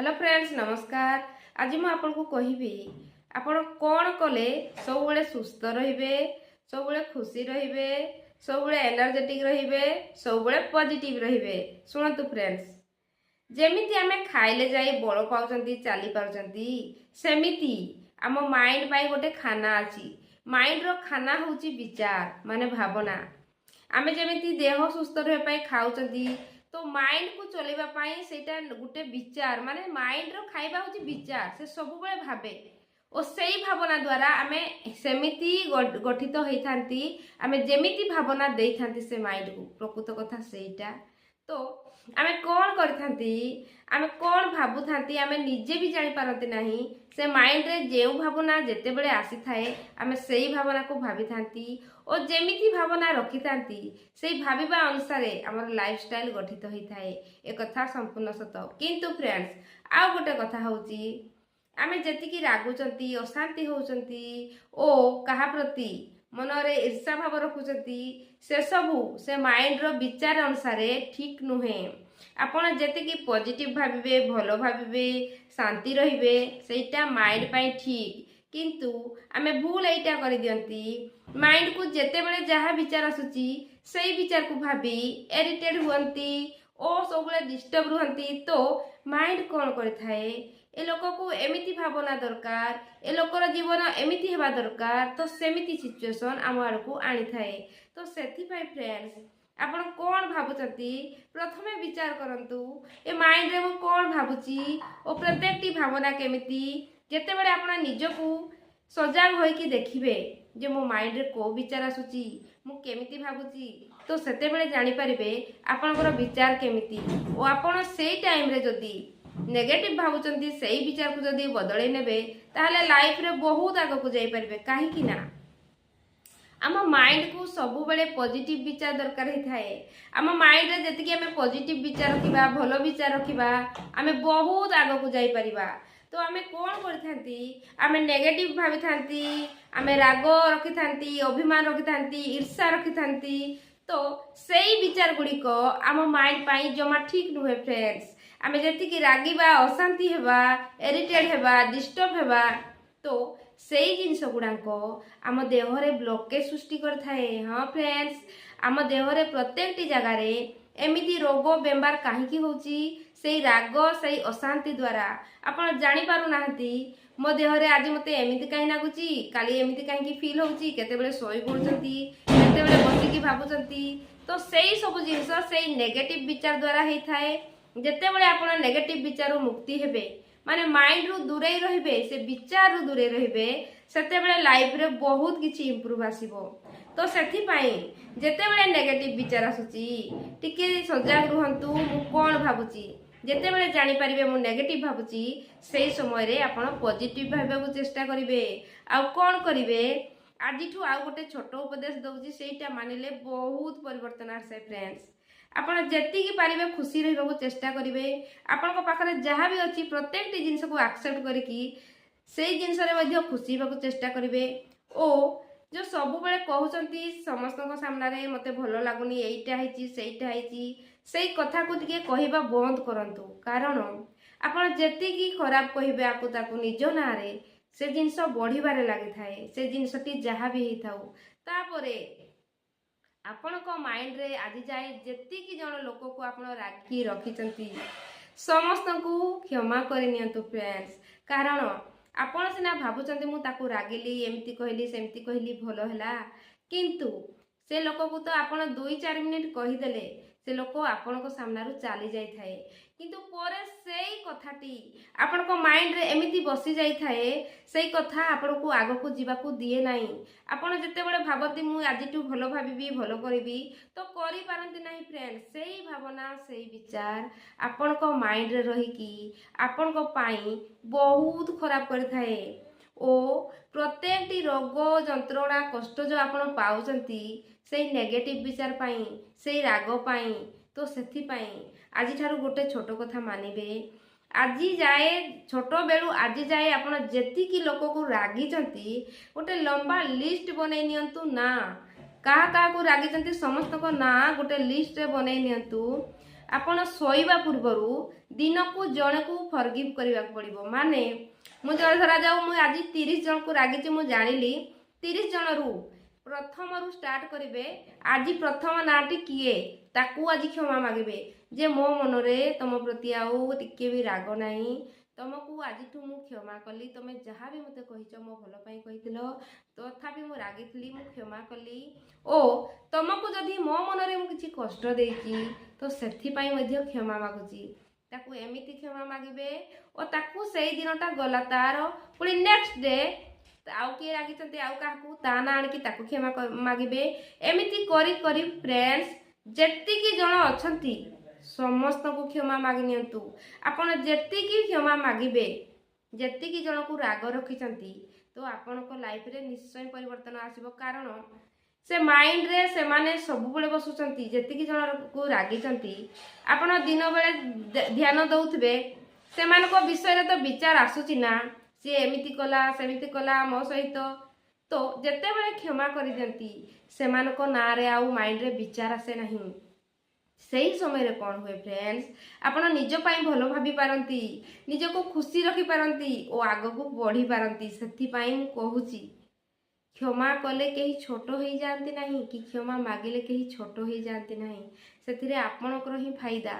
Hello friends नमस्कार। आज मु आपन को कहिबी आपण कौन कले सब बेले सुस्थ रहिबे, सब बेले खुशी रहिबे, सब बेले एनर्जेटिक रहिबे, सब बेले पॉजिटिव रहिबे। सुनतु फ्रेंड्स, जेमिति आमे खाइले जाई बळ पाउचंती चाली पाउचंती सेमिति आम माइंड पाई गोटे खाना अछि। माइंड रो खाना होची विचार माने भावना। आमे जेमिति देह सुस्थ रहे पाई खाउचंती तो माइंड को चलेबा पाई सेटा गुटे विचार माने माइंड रो खाइबा होची विचार। से सब बेले भाबे और सेई भावना द्वारा आमे सेमिति गठित होइथांती। आमे जेमिति भावना देइथांती से माइंड को प्रकृत कथा सेटा। तो आमे कौन करथांती, आमे कौन भाबुथांती आमे निजे भी जानि पारंती नाही। से माइंड रे जेउ भावना जेते बेले आसी थाए आमे सेई भावना को भाबी थांती और जेमिति भावना रखी थांती सेई भाबिबा अनुसारे हमर लाइफस्टाइल गठित होई थाए। ए कथा संपूर्ण सत। किंतु फ्रेंड्स आ गोटे कथा होची आमे जेतिकी रागुचंती अशांति होचंती ओ कहा प्रति मनरे ईर्षा भाव रखुचंती से सबू से माइंड रो विचार अनुसारे ठीक नुहे। आपण जेतिकी पॉजिटिव भाबिबे, भलो भाबिबे, शांति रहिबे सेटा माइंड पाई ठीक। किंतु आमे भूल एटा करि दियंती माइंड को जेते बेले जहा विचार आसुची सेई विचार को भाबी इरिटेट हुअंती ओ सबले डिस्टर्ब रुहंती। तो माइंड कोन करथाए ए लोक को एमिति भावना दरकार, ए लोकर जीवन एमिति हेबा दरकार, तो सेमिति सिचुएशन आम आड़ को आनी थाए। तो सेथि पाई फ्रेंड्स आपण कोन भाबुचंती प्रथमे विचार करंतु ए माइंड रे मु कोन भाबुची ओ प्रत्येकटी भावना केमिति जेते बेले आपण निजको सजाग होई कि देखिबे जे मो माइंड रे को विचार आसुची मु केमिति भाबुची तो सेते बेले जानि परिबे आपनकर विचार केमिति। ओ आपण सेई टाइम रे जदी नेगेटिव भावुचंती सेई विचार को जदी बदलै नेबे ताहले लाइफ रे बहुत आगो को जाई परिबे। काहे कि ना आम माइंड को सबु बेले पॉजिटिव विचार दरकार ही थाए। आम माइंड रे जतिकी आमे पॉजिटिव विचार रखिबा, भलो विचार रखिबा आमे बहुत आगो को जाई परिबा। तो आमे कोन करथांती आमे नेगेटिव भाबी थांती, आमे राग रखि थांती, अभिमान रखि थांती, ईर्ष्या रखि थांती। तो सेई विचार गुडी को आम माइंड पाई जमा ठीक नुहे फ्रेंड्स। आमे जतिकी रागिबा, अशांति हेबा, इरिटेट हेबा, डिस्टर्ब हेबा तो सेई जिनस गुडाको आम देहरे ब्लॉकेज सृष्टि करथाए। हाँ फ्रेंड्स, आम देहरे प्रत्येकटी जगारे एमिति रोग बेमार काहीकि होची सेई राग सेई अशांति द्वारा। आपण जानि पारु नाहंती मो देहरे आज मते एमिति काहे लागुची, काली एमिति काहे फील होची, केते बेले सोई पडुचंती, केते बेले बसिकी भाबुचंती। तो सेई सब जिनस सेई नेगेटिव विचार द्वारा हेई थाए। जेते बेले आपण नेगेटिव विचार मुक्ति हेबे माने माइंड रु दूरे रहिबे, से विचार रु दूरे रहिबे, सेते बेले लाइफ रे बहुत किछि इंप्रूव आसीबो। तो सेथि पई जेते बेले नेगेटिव विचार आसुची टिके सजाग रुहंतु मु कोन भाबुची। जेते बेले जानि परिबे मु नेगेटिव भाबुची सेई समय रे आपण पॉजिटिव भाबेकु चेष्टा करिवे। आ कोन करिवे आजिठु आ गोटे छोट उपदेश दउची सेइटा मानिले बहुत परिवर्तन आसे फ्रेंड्स। आपण जेतिकी पारिबे खुशी रहिबाकु चेष्टा करिवे। आपनको पाखरे जहा भी अछि प्रत्येक टी जिंस को एक्सेप्ट करिकी सेई जिंस रे मध्ये खुशी होबाकु चेष्टा करिवे। ओ जो सब बेले कहउचंती समस्तक सामना रे मते भलो लागुनी, एइटा हैची सेइटा हैची, सेई कथा को टिके कहिबा बंद करंतु। कारण आपण जेतिकी खराब कहिबे आकु ताकु निजो ना रे से जिंस बढ़िबारे लागि थाए। से जिंसटी जहा भी हेई थाउ तापरे आपनको माइंड रे आज जाए जेतिकी जण लोक को आपण राखी रखिचंती समस्त को क्षमा कर नियंतु फ्रेंड्स। कारण आपण सिना भाबुचंती मु ताकू रागिली, एमिति कहली, सेमिति कहली, भलो हैला, किंतु से लोक को तो आपण 2-4 मिनिट कहि देले से लोक आपनको सामना रु चली जाई थाए। किंतु परे सेई कथाटी आपनको माइंड रे एमिति बसी जाई थाए सेई कथा आपनको आगो को जीवा को दिए नाही। आपण जते बेले भाबती मु आजिटु भलो भाबिबी, भलो करिबी तो करि पारंती नाही फ्रेंड्स। सेई भावना सेई विचार आपनको माइंड रे रही कि आपनको पाई बहुत खराब करि थाए। ओ प्रत्येकटी रोग जंत्रणा कष्ट जो आपण पाउचंती सेई नेगेटिव विचार पाई, सेई राग पाई। तो सेथि पाई आज ठारू गोटे छोट कथा मानिबे। आज जाए छोट बेलू आज जाए आपण जेतिकी लोक को रागिचंती गोटे लंबा लिस्ट बनै नियंतु ना। का को रागिचंती समस्त को ना गोटे लिस्ट रे बनै नियंतु। ଆପଣ ଶୋଇବା ପୂର୍ବରୁ ଦିନକୁ ଜଣକୁ ଫରଗିଭ୍ କରିବାକୁ ପଡ଼ିବ। ମାନେ ମୁଁ ଧରାଯାଉ ମୁଁ ଆଜି 30 ଜଣକୁ ରାଗିଛି, ମୁଁ ଜାଣିଲି 30 ଜଣରୁ ପ୍ରଥମରୁ ଷ୍ଟାର୍ଟ କରିବେ। ଆଜି ପ୍ରଥମ ନାଁଟି କିଏ ତାକୁ ଆଜି କ୍ଷମା ମାଗିବେ ଯେ ମୋ ମନରେ ତମ ପ୍ରତି ଆଉ ଟିକେ ବି ରାଗ ନାହିଁ, ତମକୁ ଆଜିଠୁ ମୁଁ କ୍ଷମା କଲି, ତମେ ଯାହା ବି ମୋତେ କହିଛ ମୋ ଭଲ ପାଇଁ କହିଥିଲ, ତଥାପି ମୁଁ ରାଗିଥିଲି, ମୁଁ କ୍ଷମା କଲି। ଓ ତମକୁ ଯଦି ମୋ ମନରେ ମୁଁ କିଛି କଷ୍ଟ ଦେଇଛି ତ ସେଥିପାଇଁ ମଧ୍ୟ କ୍ଷମା ମାଗୁଛି। ତାକୁ ଏମିତି କ୍ଷମା ମାଗିବେ ଓ ତାକୁ ସେଇ ଦିନଟା ଗଲା, ତାର ପୁଣି ନେକ୍ସଟ ଡେ ଆଉ କିଏ ରାଗିଛନ୍ତି ଆଉ କାହାକୁ ତା ନା ଆଣିକି ତାକୁ କ୍ଷମା ମାଗିବେ। ଏମିତି କରି କରି ଫ୍ରେଣ୍ଡସ୍ ଯେତିକି ଜଣ ଅଛନ୍ତି ସମସ୍ତଙ୍କୁ କ୍ଷମା ମାଗି ନିଅନ୍ତୁ। ଆପଣ ଯେତିକି କ୍ଷମା ମାଗିବେ, ଯେତିକି ଜଣକୁ ରାଗ ରଖିଛନ୍ତି, ତ ଆପଣଙ୍କ ଲାଇଫରେ ନିଶ୍ଚୟ ପରିବର୍ତ୍ତନ ଆସିବ। କାରଣ ସେ ମାଇଣ୍ଡରେ ସେମାନେ ସବୁବେଳେ ବସୁଛନ୍ତି। ଯେତିକି ଜଣକୁ ରାଗିଛନ୍ତି ଆପଣ ଦିନ ବେଳେ ଧ୍ୟାନ ଦଉଥିବେ, ସେମାନଙ୍କ ବିଷୟରେ ତ ବିଚାର ଆସୁଛି ନା, ସିଏ ଏମିତି କଲା ସେମିତି କଲା ମୋ ସହିତ। ତ ଯେତେବେଳେ କ୍ଷମା କରିଦିଅନ୍ତି ସେମାନଙ୍କ ନାଁରେ ଆଉ ମାଇଣ୍ଡରେ ବିଚାର ଆସେ ନାହିଁ। ସେହି ସମୟରେ କ'ଣ ହୁଏ ଫ୍ରେଣ୍ଡସ୍, ଆପଣ ନିଜ ପାଇଁ ଭଲ ଭାବି ପାରନ୍ତି, ନିଜକୁ ଖୁସି ରଖିପାରନ୍ତି ଓ ଆଗକୁ ବଢ଼ି ପାରନ୍ତି। ସେଥିପାଇଁ ମୁଁ କହୁଛି, କ୍ଷମା କଲେ କେହି ଛୋଟ ହେଇଯାଆନ୍ତି ନାହିଁ କି କ୍ଷମା ମାଗିଲେ କେହି ଛୋଟ ହେଇଯାଆନ୍ତି ନାହିଁ। ସେଥିରେ ଆପଣଙ୍କର ହିଁ ଫାଇଦା।